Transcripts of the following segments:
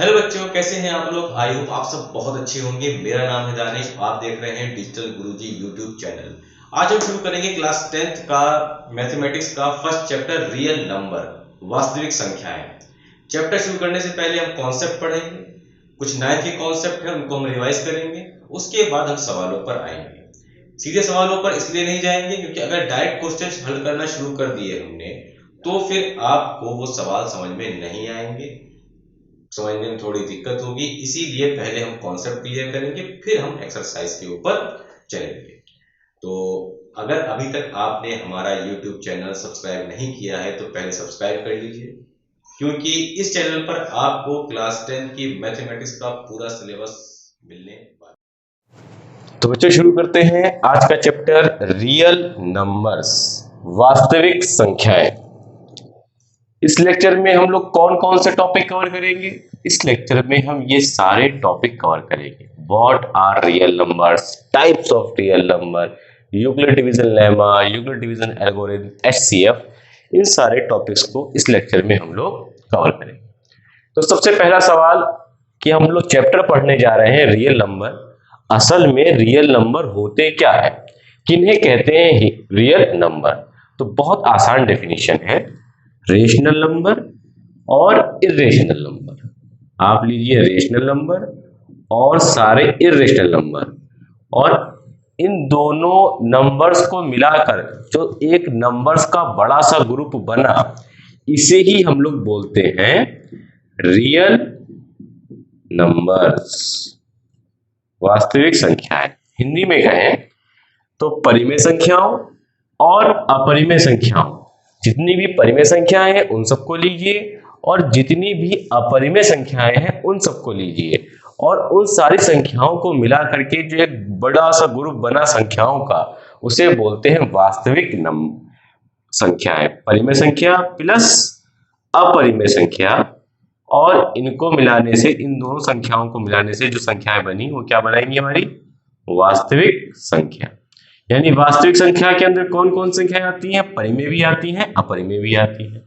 Hello बच्चों, कैसे हैं आप लोग। आई होप आप सब बहुत अच्छे होंगे। मेरा नाम है दानिश, आप देख रहे हैं डिजिटल गुरुजी यूट्यूब चैनल। आज हम शुरू करेंगे क्लास 10th का मैथमेटिक्स का फर्स्ट चैप्टर रियल नंबर, वास्तविक संख्याएं। चैप्टर शुरू करने से पहले हम कॉन्सेप्ट पढ़ेंगे, कुछ नए के कॉन्सेप्ट हैं उनको हम रिवाइज करेंगे। उसके बाद हम सवालों पर आएंगे। सीधे सवालों पर इसलिए नहीं जाएंगे क्योंकि अगर डायरेक्ट क्वेश्चन हल करना शुरू कर दिए हमने तो फिर आपको वो सवाल समझ में नहीं आएंगे, समझने में थोड़ी दिक्कत होगी। इसीलिए पहले हम कॉन्सेप्ट क्लियर करेंगे, फिर हम एक्सरसाइज के ऊपर चलेंगे। तो अगर अभी तक आपने हमारा यूट्यूब चैनल सब्सक्राइब नहीं किया है तो पहले सब्सक्राइब कर लीजिए, क्योंकि इस चैनल पर आपको क्लास 10 की मैथमेटिक्स का पूरा सिलेबस मिलने वाला है। तो बच्चों शुरू करते हैं आज का चैप्टर रियल नंबर्स, वास्तविक संख्याएं। इस लेक्चर में हम लोग कौन कौन से टॉपिक कवर करेंगे? इस लेक्चर में हम ये सारे टॉपिक कवर करेंगे। What are real numbers, types of real number, Euclid division lemma, Euclid division algorithm, HCF, इन सारे टॉपिक्स को इस लेक्चर में हम लोग कवर करेंगे। तो सबसे पहला सवाल कि हम लोग चैप्टर पढ़ने जा रहे हैं रियल नंबर। असल में रियल नंबर होते क्या है, किन्हें कहते हैं रियल नंबर? तो बहुत आसान डेफिनेशन है, रेशनल नंबर और इरेशनल नंबर। आप लीजिए रेशनल नंबर और सारे इरेशनल नंबर, और इन दोनों नंबर्स को मिलाकर जो एक नंबर्स का बड़ा सा ग्रुप बना, इसे ही हम लोग बोलते हैं रियल नंबर्स, वास्तविक संख्याएं। हिंदी में कहें तो परिमेय संख्याओं और अपरिमेय संख्याओं, जितनी भी परिमेय संख्याएं हैं उन सबको लीजिए और जितनी भी अपरिमेय संख्याएं हैं उन सबको लीजिए, और उन सारी संख्याओं को मिला करके जो एक बड़ा सा ग्रुप बना संख्याओं का, उसे बोलते हैं वास्तविक संख्याएं। परिमेय संख्या प्लस अपरिमेय संख्या, और इनको मिलाने से, इन दोनों संख्याओं को मिलाने से जो संख्याएं बनी वो क्या बनाएंगी? हमारी वास्तविक संख्या। यानी वास्तविक संख्या के अंदर कौन कौन संख्याएं आती हैं? परिमेय भी आती हैं, अपरिमेय भी आती हैं।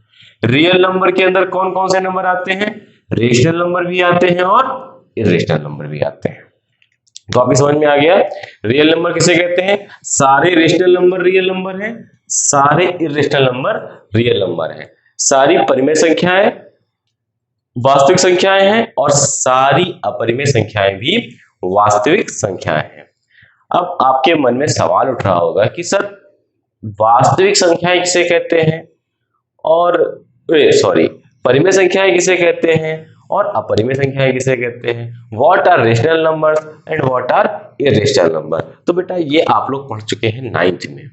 रियल नंबर के अंदर कौन कौन से नंबर आते हैं? रेशनल नंबर भी आते हैं और इरेशनल नंबर भी आते हैं। तो आपकी समझ में आ गया रियल नंबर किसे कहते हैं? सारे रेशनल नंबर रियल नंबर हैं, सारे इरेशनल नंबर रियल नंबर हैं, सारी परिमेय संख्याएं वास्तविक संख्याएं हैं और सारी अपरिमेय संख्याएं भी वास्तविक संख्याएं हैं। अब आपके मन में सवाल उठ रहा होगा कि सर वास्तविक संख्याएं किसे कहते हैं, और परिमेय संख्याएं किसे कहते हैं और अपरिमेय संख्याएं किसे कहते हैं? What are rational numbers and what are irrational number? तो बेटा ये आप लोग पढ़ चुके हैं 9th में।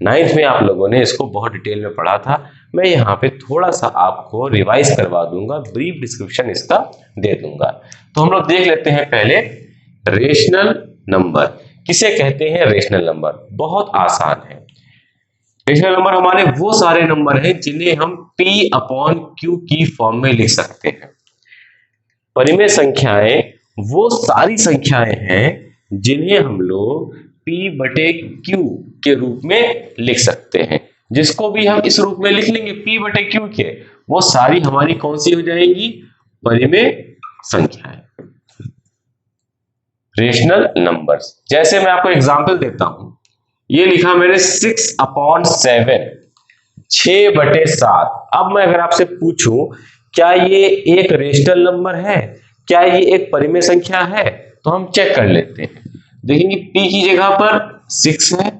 9th में आप लोगों ने इसको बहुत डिटेल में पढ़ा था। मैं यहाँ पे थोड़ा सा आपको रिवाइज करवा दूंगा, ब्रीफ डिस्क्रिप्शन इसका दे दूंगा। तो हम लोग देख लेते हैं पहले रेशनल नंबर किसे कहते हैं। रेशनल नंबर बहुत आसान है। रेशनल नंबर हमारे वो सारे नंबर हैं जिन्हें हम P/Q की फॉर्म में लिख सकते हैं। परिमेय संख्याएं वो सारी संख्याएं हैं जिन्हें हम लोग P/Q के रूप में लिख सकते हैं। जिसको भी हम इस रूप में लिख लेंगे P/Q के, वो सारी हमारी कौन सी हो जाएंगी? परिमेय संख्याएं, रेशनल नंबर्स। जैसे मैं आपको एग्जांपल देता हूं, ये लिखा मैंने 6/7, 6/7। अब मैं अगर आपसे पूछूं क्या ये एक रेशनल नंबर है, क्या ये एक परिमेय संख्या है, तो हम चेक कर लेते हैं। देखेंगे P की जगह पर 6 है,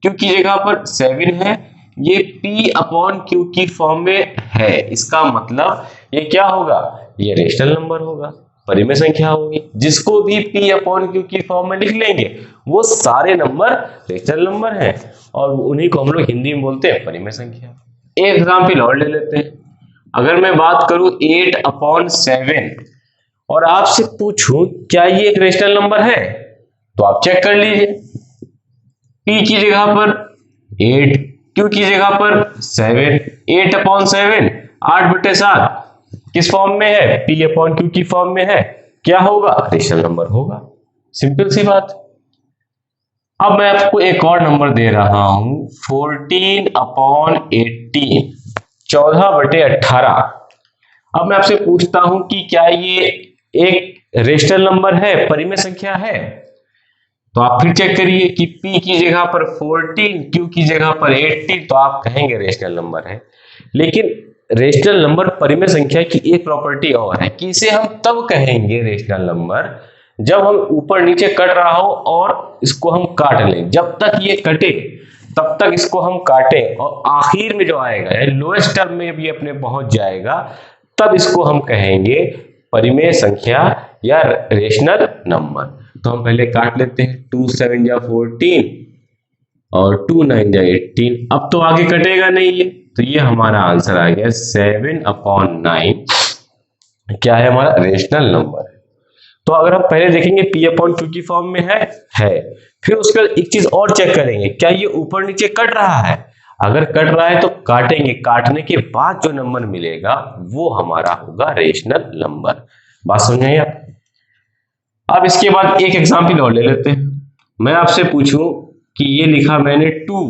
Q की जगह पर 7 है, ये P/Q की फॉर्म में है। इसका मतलब ये क्या होगा? ये रेशनल नंबर होगा, परिमेय संख्या होगी। जिसको भी P/Q की फॉर्म में लिख लेंगे वो सारे नंबर रेशनल नंबर हैं, और उन्हीं को हम लोग हिंदी में बोलते हैं परिमेय संख्या। एक एग्जाम्पल और ले लेते हैं। अगर मैं बात करूं 8/7 और आपसे पूछूं क्या ये एक रेशनल नंबर है, तो आप चेक कर लीजिए। P की जगह पर 8, Q की जगह पर 7, 8/7, 8/7 किस फॉर्म में है? P/Q की फॉर्म में है। क्या होगा? रेशनल नंबर होगा। सिंपल सी बात। अब मैं आपको एक और नंबर दे रहा हूं 14/18, 14/18। अब मैं आपसे पूछता हूं कि क्या ये एक रेशनल नंबर है, परिमेय संख्या है, तो आप फिर चेक करिए कि p की जगह पर 14, q की जगह पर 18, तो आप कहेंगे रेशनल नंबर है। लेकिन रेशनल नंबर परिमेय संख्या की एक प्रॉपर्टी और है कि इसे हम तब कहेंगे रेशनल नंबर जब हम ऊपर नीचे कट रहा हो और इसको हम काट लें। जब तक ये कटे तब तक इसको हम काटें और आखिर में जो आएगा यानी लोएस्ट टर्म में भी अपने पहुंच जाएगा, तब इसको हम कहेंगे परिमेय संख्या या रेशनल नंबर। तो हम पहले काट लेते हैं, 2 7 जा 14 और 2 9 जा 18। अब तो आगे कटेगा नहीं ये, तो ये हमारा आंसर आ गया 7/9 क्या है हमारा रेशनल नंबर है। तो अगर हम पहले देखेंगे p/q की फॉर्म में है, फिर उसके बाद एक चीज और चेक करेंगे, क्या ये ऊपर नीचे कट रहा है। अगर कट रहा है तो काटेंगे, काटने के बाद जो नंबर मिलेगा वो हमारा होगा रेशनल नंबर। बात समझ आई आप? अब इसके बाद एक एग्जाम्पल और ले लेते हैं। मैं आपसे पूछूं कि ये लिखा मैंने 2,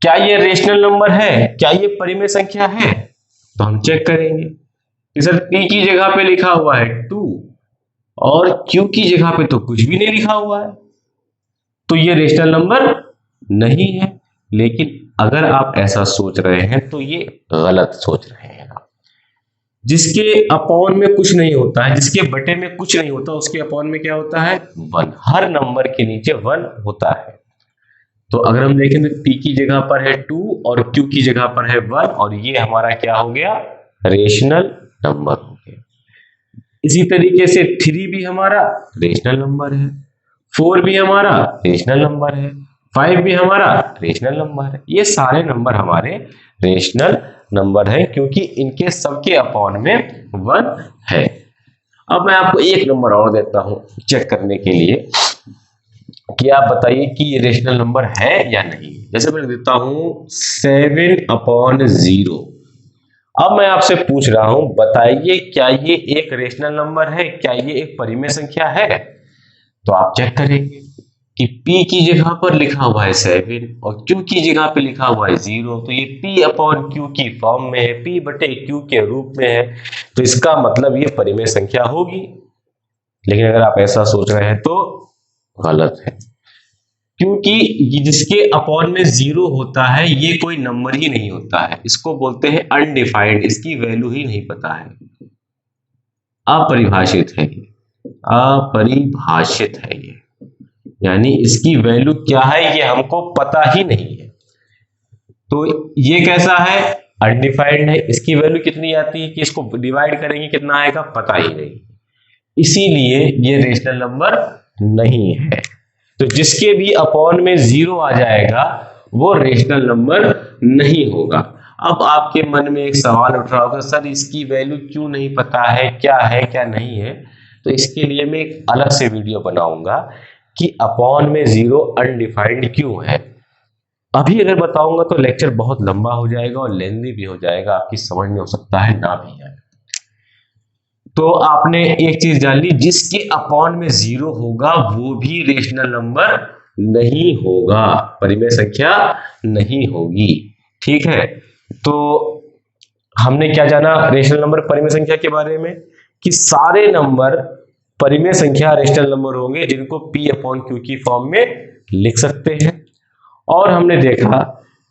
क्या ये रेशनल नंबर है, क्या ये परिमेय संख्या है? तो हम चेक करेंगे कि सर p की जगह पे लिखा हुआ है 2 और q की जगह पे तो कुछ भी नहीं लिखा हुआ है, तो ये रेशनल नंबर नहीं है। लेकिन अगर आप ऐसा सोच रहे हैं तो ये गलत सोच रहे हैं आप। जिसके अपॉन में कुछ नहीं होता है, जिसके बटे में कुछ नहीं होता, उसके अपॉन में क्या होता है 1। हर नंबर के नीचे 1 होता है। तो अगर हम देखें तो p की जगह पर है 2 और q की जगह पर है 1 और ये हमारा क्या हो गया रेशनल नंबर हो गया। इसी तरीके से 3 भी हमारा रेशनल नंबर है, 4 भी हमारा रेशनल नंबर है, 5 भी हमारा रेशनल नंबर है। ये सारे नंबर हमारे रेशनल नंबर है क्योंकि इनके सबके अपॉन में 1 है। अब मैं आपको एक नंबर और देता हूं चेक करने के लिए कि आप बताइए कि ये रेशनल नंबर है या नहीं। जैसे मैं देता हूं 7/0। अब मैं आपसे पूछ रहा हूं बताइए क्या ये एक रेशनल नंबर है, क्या ये एक परिमेय संख्या है? तो आप चेक करेंगे कि p की जगह पर लिखा हुआ है 7 और q की जगह पे लिखा हुआ है 0, तो ये p/q की फॉर्म में है, p/q के रूप में है, तो इसका मतलब ये परिमेय संख्या होगी। लेकिन अगर आप ऐसा सोच रहे हैं तो गलत है, क्योंकि जिसके अपॉन में 0 होता है ये कोई नंबर ही नहीं होता है, इसको बोलते हैं अनडिफाइंड, इसकी वैल्यू ही नहीं पता है, अपरिभाषित है ये, अपरिभाषित है ये, यानी इसकी वैल्यू क्या है ये हमको पता ही नहीं है। तो ये कैसा है अनडिफाइंड है, इसकी वैल्यू कितनी आती है कि इसको डिवाइड करेंगे कितना आएगा पता ही नहीं, इसीलिए ये रेशनल नंबर नहीं है। तो जिसके भी अपॉन में 0 आ जाएगा वो रेशनल नंबर नहीं होगा। अब आपके मन में एक सवाल उठ रहा होगा सर इसकी वैल्यू क्यों नहीं पता है क्या नहीं है। तो इसके लिए मैं एक अलग से वीडियो बनाऊंगा कि अपॉन में 0 अनडिफाइंड क्यों है। अभी अगर बताऊंगा तो लेक्चर बहुत लंबा हो जाएगा और लेंथी भी हो जाएगा, आपकी समझ में हो सकता है ना भी आए। तो आपने एक चीज जान ली, जिसके अपॉन में 0 होगा वो भी रेशनल नंबर नहीं होगा, परिमेय संख्या नहीं होगी। ठीक है, तो हमने क्या जाना रेशनल नंबर परिमेय संख्या के बारे में कि सारे नंबर परिमेय संख्या रेशनल नंबर होंगे जिनको p/q की फॉर्म में लिख सकते हैं। और हमने देखा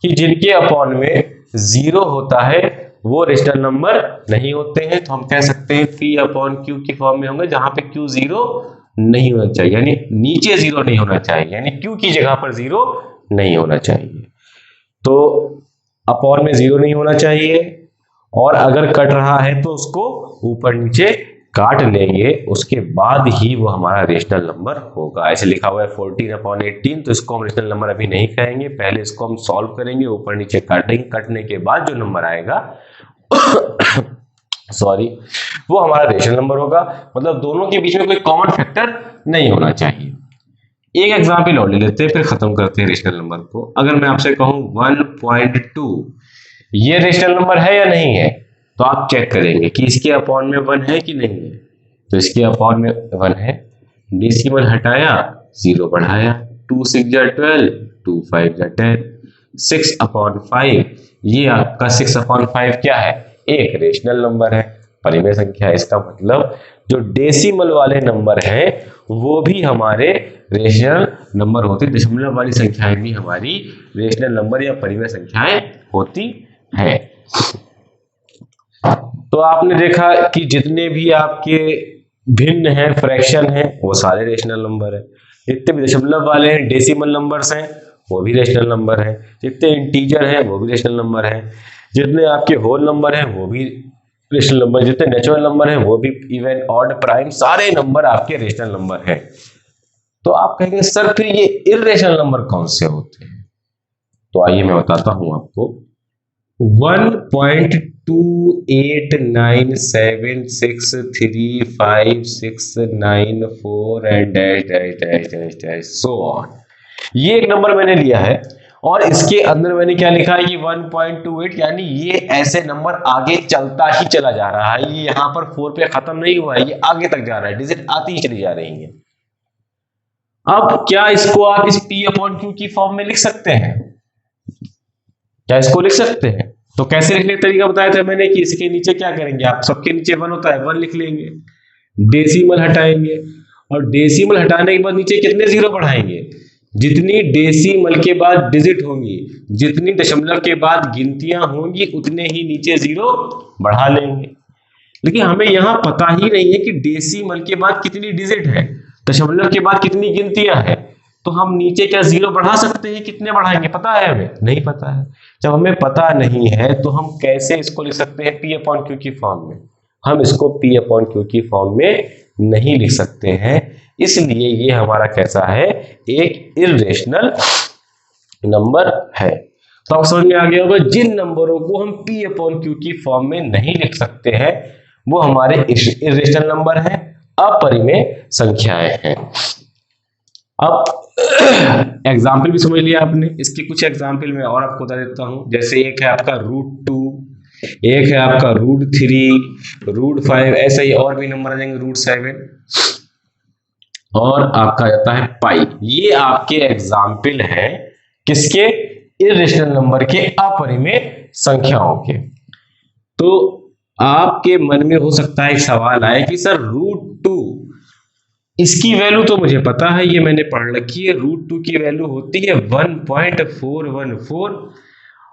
कि जिनके अपॉन में 0 होता है वो रेशनल नंबर नहीं होते हैं, तो हम कह सकते हैं p/q की फॉर्म में होंगे जहां पे q 0 नहीं होना चाहिए, यानी नीचे 0 नहीं होना चाहिए, यानी q की जगह पर 0 नहीं होना चाहिए। तो अपॉन में 0 नहीं होना चाहिए और अगर कट रहा है तो उसको ऊपर नीचे काट लेंगे, उसके बाद ही वो हमारा रेशनल नंबर होगा। ऐसे लिखा हुआ है 14/18, तो इसको हम रेशनल नंबर अभी नहीं कहेंगे, पहले इसको हम सॉल्व करेंगे, ऊपर नीचे काटेंगे, कटने के बाद जो नंबर आएगा सॉरी वो हमारा रेशनल नंबर होगा। मतलब दोनों के बीच में कोई कॉमन फैक्टर नहीं होना चाहिए। एक एग्जांपल और ले लेते हैं फिर खत्म करते हैं रेशनल नंबर को। अगर मैं आपसे कहूं 1.2 ये रेशनल नंबर है या नहीं है, तो आप चेक करेंगे कि इसके अपॉन में 1 है कि नहीं है। तो इसके अपॉन में 1 है, डेसिमल हटाया 0 बढ़ाया, 2 6 जा 12, 2 5 जा 10, 6/5 ये आपका 6/5 क्या है एक रेशनल नंबर है। परिमेय संख्या है। इसका मतलब जो डेसिमल वाले नंबर हैं वो भी हमारे रेशनल नंबर होते हैं, दशमलव वाली संख्याएं भी हमारी रेशनल नंबर या परिमेय संख्याएं होती हैं। तो आपने देखा कि जितने भी आपके भिन्न हैं, फ्रैक्शन हैं, वो सारे रेशनल नंबर हैं। जितने भी दशमलव वाले हैं, डेसिमल नंबर्स हैं, वो भी रेशनल नंबर हैं। जितने इंटीजर हैं वो भी रेशनल नंबर हैं। जितने आपके होल नंबर हैं वो भी रेशनल नंबर, जितने नेचुरल नंबर हैं वो भी, इवन ऑड प्राइम, सारे नंबर आपके रेशनल नंबर हैं। तो आप कहेंगे सर फिर ये इर्रेशनल नंबर कौन से होते हैं? तो आइए मैं बताता हूं आपको। 1.2897635694 and dash dash dash dash dash so on, ये एक नंबर मैंने लिया है और इसके अंदर मैंने क्या लिखा है कि 1.28, यानी ये ऐसे नंबर आगे चलता ही चला जा रहा है। ये यहाँ पर 4 पे खत्म नहीं हुआ है, ये आगे तक जा रहा है, डिजिट आती ही चली जा रही है। अब क्या इसको आप इस P/Q की फॉर्म में लिख सकते हैं? क्या इसको लिख सकते हैं? तो कैसे लिखने का तरीका बताया था मैंने कि इसके नीचे क्या करेंगे, आप सबके नीचे 1 होता है, 1 लिख लेंगे, डेसिमल हटाएंगे और डेसिमल हटाने के बाद नीचे कितने जीरो बढ़ाएंगे? जितनी डेसिमल के बाद डिजिट होंगी, जितनी दशमलव के बाद गिनतियां होंगी, उतने ही नीचे जीरो बढ़ा लेंगे। लेकिन हमें यहां पता ही नहीं है कि डेसिमल के बाद कितनी डिजिट है, दशमलव के बाद कितनी गिनतियां हैं। तो हम नीचे क्या जीरो बढ़ा सकते हैं? कितने बढ़ाएंगे पता है हमें? नहीं पता है। जब हमें पता नहीं है तो हम कैसे इसको लिख सकते हैं P/Q की फॉर्म में? हम इसको P/Q की फॉर्म में नहीं लिख सकते हैं, इसलिए ये हमारा कैसा है, एक इर्रेशनल नंबर है। तो आप समझ में आ गया होगा, जिन नंबरों को हम P/Q की फॉर्म में नहीं लिख सकते हैं वो हमारे इर्रेशनल नंबर हैं, अपरिमेय संख्याएं हैं। अब एग्जाम्पल भी समझ लिया आपने, इसके कुछ एग्जाम्पल मैं और आपको बता देता हूं। जैसे एक है आपका √2, एक है आपका √3, √5, ऐसे ही और भी नंबर आ जाएंगे, √7 और आपका जाता है पाई। ये आपके एग्जाम्पल हैं किसके? इर्रेशनल नंबर के, अपरिमेय संख्याओं के। तो आपके मन में हो सकता है एक सवाल आए कि सर √2 इसकी वैल्यू तो मुझे पता है, ये मैंने पढ़ रखी है, √2 की वैल्यू होती है 1.414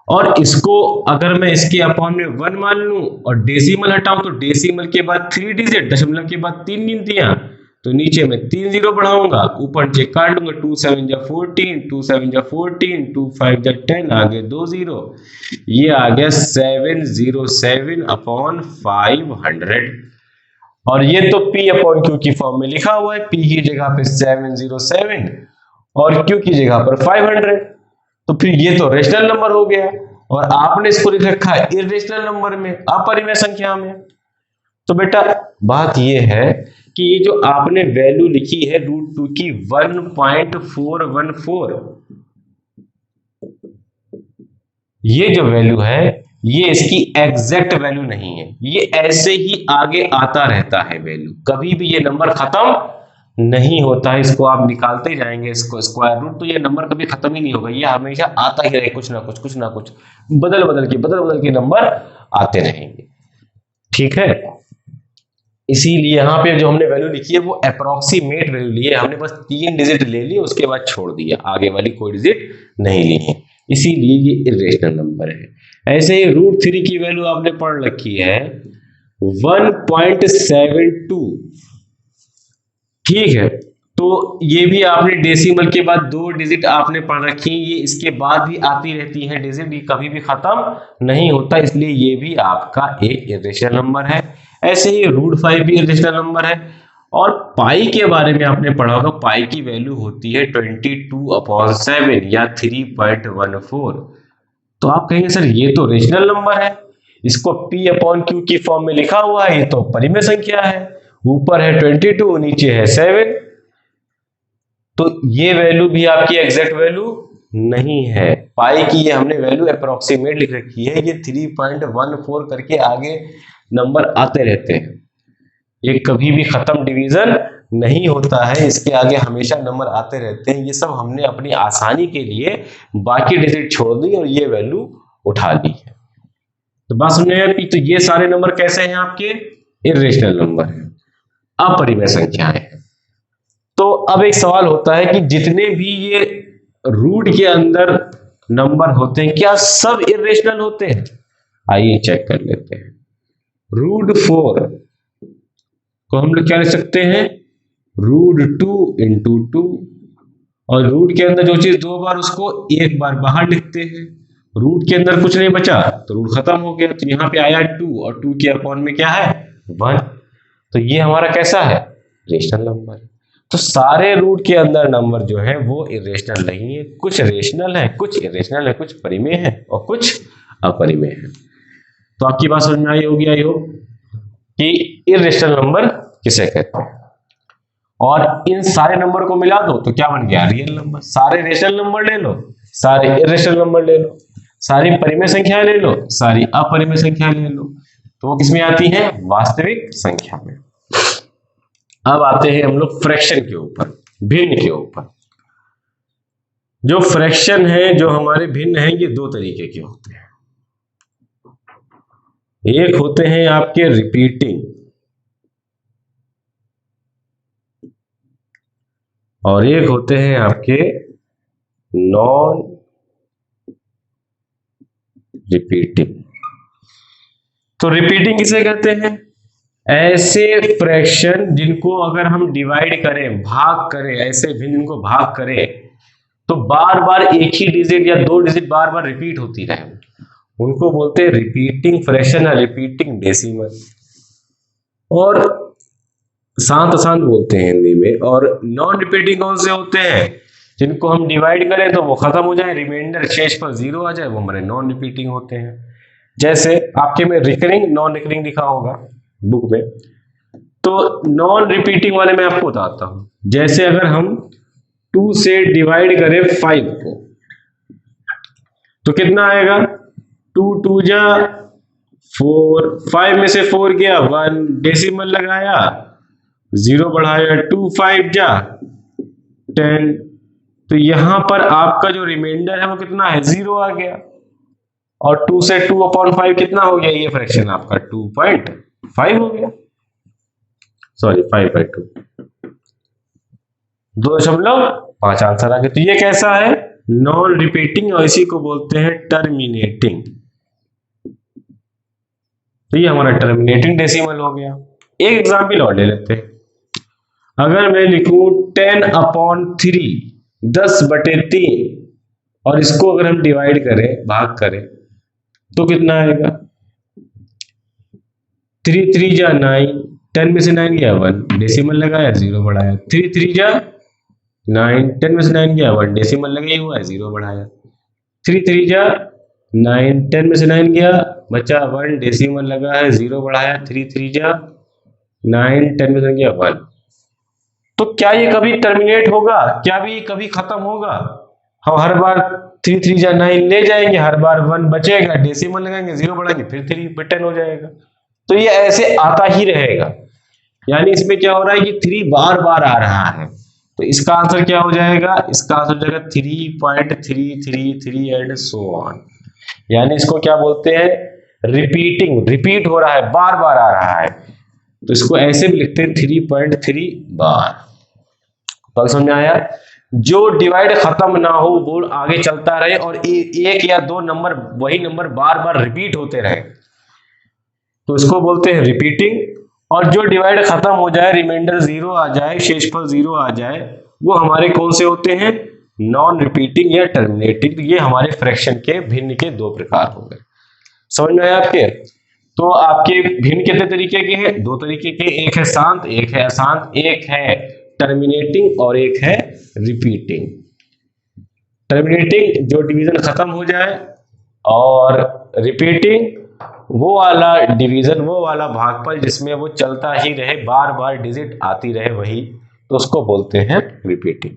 और इसको अगर मैं इसके अपॉन में 1 मान लूं और डेसिमल हटाऊं तो डेसिमल के बाद 3 डिजिट, दशमलव के बाद 3 गिनतियां, तो नीचे में 3 जीरो बढ़ाऊंगा, ऊपर चेक काट लूंगा, 2 7 जा 14, 2 7 जा 14, 2 5 जा 10, आगे 2 जीरो, ये आ गया 707/500 और ये तो P/Q की फॉर्म में लिखा हुआ है, P की जगह पे 707 और Q की जगह पर 500, तो फिर ये तो रेशनल नंबर हो गया और आपने इसको लिख रखा है इर्रेशनल नंबर में, अपरिमेय संख्या में। तो बेटा बात ये है कि ये जो आपने वैल्यू लिखी है √2 की 1.414, ये जो वैल्यू है ये इसकी एग्जैक्ट वैल्यू नहीं है, ये ऐसे ही आगे आता रहता है वैल्यू, कभी भी ये नंबर खत्म नहीं होता है। इसको आप निकालते जाएंगे, इसको स्क्वायर रूट, तो ये नंबर कभी खत्म ही नहीं होगा, ये हमेशा आता ही रहे, कुछ ना कुछ बदल बदल के नंबर आते रहेंगे। ठीक है, इसीलिए यहाँ पे जो हमने वैल्यू लिखी है वो अप्रोक्सीमेट वैल्यू ली है, हमने बस 3 डिजिट ले लिए, उसके बाद छोड़ दिया, आगे वाली कोई डिजिट नहीं ली है, इसीलिए ये इर्रेशनल नंबर है। ऐसे ही √3 की वैल्यू आपने पढ़ रखी है 1.72, ठीक है, तो ये भी आपने डेसिमल के बाद 2 डिजिट आपने पढ़ रखी है, ये इसके बाद भी आती रहती है डिजिट, ये कभी भी खत्म नहीं होता, इसलिए ये भी आपका एक इर्रेशनल नंबर है। ऐसे ही √5 भी इर्रेशनल नंबर है। और पाई के बारे में आपने पढ़ा होगा, पाई की वैल्यू होती है 22/7 या 3.14। तो आप कहेंगे सर ये तो रेशनल नंबर है, इसको P/Q की फॉर्म में लिखा हुआ है, ये तो परिमेय संख्या है, ऊपर है 22, नीचे है 7, तो ये वैल्यू भी आपकी एग्जैक्ट वैल्यू नहीं है। पाई की ये हमने वैल्यू अप्रोक्सीमेट लिख रखी है, ये 3.14 करके आगे नंबर आते रहते हैं, ये कभी भी खत्म डिवीजन नहीं होता है, इसके आगे हमेशा नंबर आते रहते हैं। ये सब हमने अपनी आसानी के लिए बाकी डिजिट छोड़ दी और ये वैल्यू उठा ली है। तो बात समझ में आई? तो ये सारे नंबर कैसे हैं आपके? इर्रेशनल नंबर है, अपरिमेय संख्याएं। तो अब एक सवाल होता है कि जितने भी ये रूट के अंदर नंबर होते हैं क्या सब इर्रेशनल होते हैं? आइए चेक कर लेते हैं। रूट 4 को हम लोग क्या लिख सकते हैं? रूट 2 इंटू 2, और रूट के अंदर जो चीज दो बार उसको एक बार बाहर लिखते हैं। रूट के अंदर कुछ नहीं बचा तो रूट खत्म हो गया, तो यहाँ पे आया 2 और 2 के अपॉन में क्या है 1। तो ये हमारा कैसा है? रेशनल नंबर है। तो सारे रूट के अंदर नंबर जो है वो इरेशनल नहीं है, कुछ रेशनल है, कुछ इरेशनल है, कुछ परिमेय है और कुछ अपरिमेय है। तो आपकी बात समझ में आई होगी आई होप कि इरेशनल नंबर किसे कहते हैं। और इन सारे नंबर को मिला दो तो क्या बन गया? Real number. सारे रेशनल नंबर ले लो, सारे इरेशनल नंबर ले लो, सारी परिमेय संख्याएं ले लो, सारी अपरिमेय संख्याएं ले लो, तो वो किसमें आती है? वास्तविक संख्या में। अब आते हैं हम लोग फ्रैक्शन के ऊपर, भिन्न के ऊपर। जो फ्रैक्शन है, जो हमारे भिन्न है, ये दो तरीके के होते हैं। एक होते हैं आपके रिपीटिंग और एक होते हैं आपके नॉन रिपीटिंग। तो रिपीटिंग किसे कहते हैं? ऐसे फ्रैक्शन जिनको अगर हम डिवाइड करें, भाग करें, ऐसे भिन्न को भाग करें तो बार बार एक ही डिजिट या दो डिजिट बार बार रिपीट होती रहे, उनको बोलते हैं रिपीटिंग फ्रैक्शन या रिपीटिंग डेसिमल। और शांत शांत बोलते हैं हिंदी में। और नॉन रिपीटिंग कौन से होते हैं? जिनको हम डिवाइड करें तो वो खत्म हो जाए, रिमाइंडर शेष पर 0 आ जाए, वो हमारे नॉन रिपीटिंग होते हैं। जैसे आपके में रिकरिंग नॉन रिकरिंग लिखा होगा बुक में, तो नॉन रिपीटिंग वाले मैं आपको बताता हूं। जैसे अगर हम 2 से डिवाइड करें 5 को तो कितना आएगा? 2 2 जा 4, 5 में से 4 गया 1, डेसिमल लगाया 0 बढ़ाया 2 5 जा 10, तो यहां पर आपका जो रिमाइंडर है वो कितना है? 0 आ गया। और 2 से 2/5 कितना हो गया? ये फ्रैक्शन आपका 2.5 हो गया, सॉरी 5/2, 2.5 आंसर आ गया। तो ये कैसा है? नॉन रिपीटिंग, और इसी को बोलते हैं टर्मिनेटिंग। तो ये हमारा टर्मिनेटिंग डेसिमल हो गया। एक एग्जाम्पल और ले लेते हैं। अगर मैं लिखूं 10/3, 10/3, और इसको अगर हम डिवाइड करें, भाग करें, तो कितना आएगा? 3 3 जा 9, 10 में से 9 गया 1, डेसिमल लगाया 0 बढ़ाया, 3 3 जा 9, 10 में से 9 गया 1, डेसिमल लगे हुआ है 0 बढ़ाया, 3 3 जा 9, 10 में से 9 गया बचा 1, डेसिमल लगा है 0 बढ़ाया, 3 3 जा 9, 10 में से गया 1। तो क्या ये कभी टर्मिनेट होगा? क्या भी कभी खत्म होगा? हम हर बार 3 3 जा 9 ले जाएंगे, हर बार 1 बचेगा, डेसिमल लगाएंगे 0 बढ़ाएंगे, फिर 3 फिर 10 हो जाएगा। तो ये ऐसे आता ही रहेगा। यानी इसमें क्या हो रहा है कि 3 बार बार आ रहा है। तो इसका आंसर क्या हो जाएगा? इसका आंसर हो जाएगा 3.333 एंड सो ऑन। यानी इसको क्या बोलते हैं? रिपीटिंग, रिपीट हो रहा है, बार बार आ रहा है, तो इसको ऐसे भी लिखते हैं 3.3 बार। तो समझ में आया? जो डिवाइड खत्म ना हो वो आगे चलता रहे और एक या दो नंबर, वही नंबर बार बार रिपीट होते रहे, तो इसको बोलते हैं रिपीटिंग। और जो डिवाइड खत्म हो जाए, रिमाइंडर 0 आ जाए, शेषफल 0 आ जाए, वो हमारे कौन से होते हैं? नॉन रिपीटिंग या टर्मिनेटिंग। ये हमारे फ्रैक्शन के भिन्न के दो प्रकार हो गए। समझ में आया आपके? तो आपके भिन्न कितने तरीके के हैं? दो तरीके के, एक है शांत, एक है अशांत, एक है टर्मिनेटिंग और एक है रिपीटिंग। टर्मिनेटिंग जो डिवीजन खत्म हो जाए, और रिपीटिंग वो वाला डिवीजन, वो वाला भागफल जिसमें वो चलता ही रहे, बार बार डिजिट आती रहे वही, तो उसको बोलते हैं रिपीटिंग।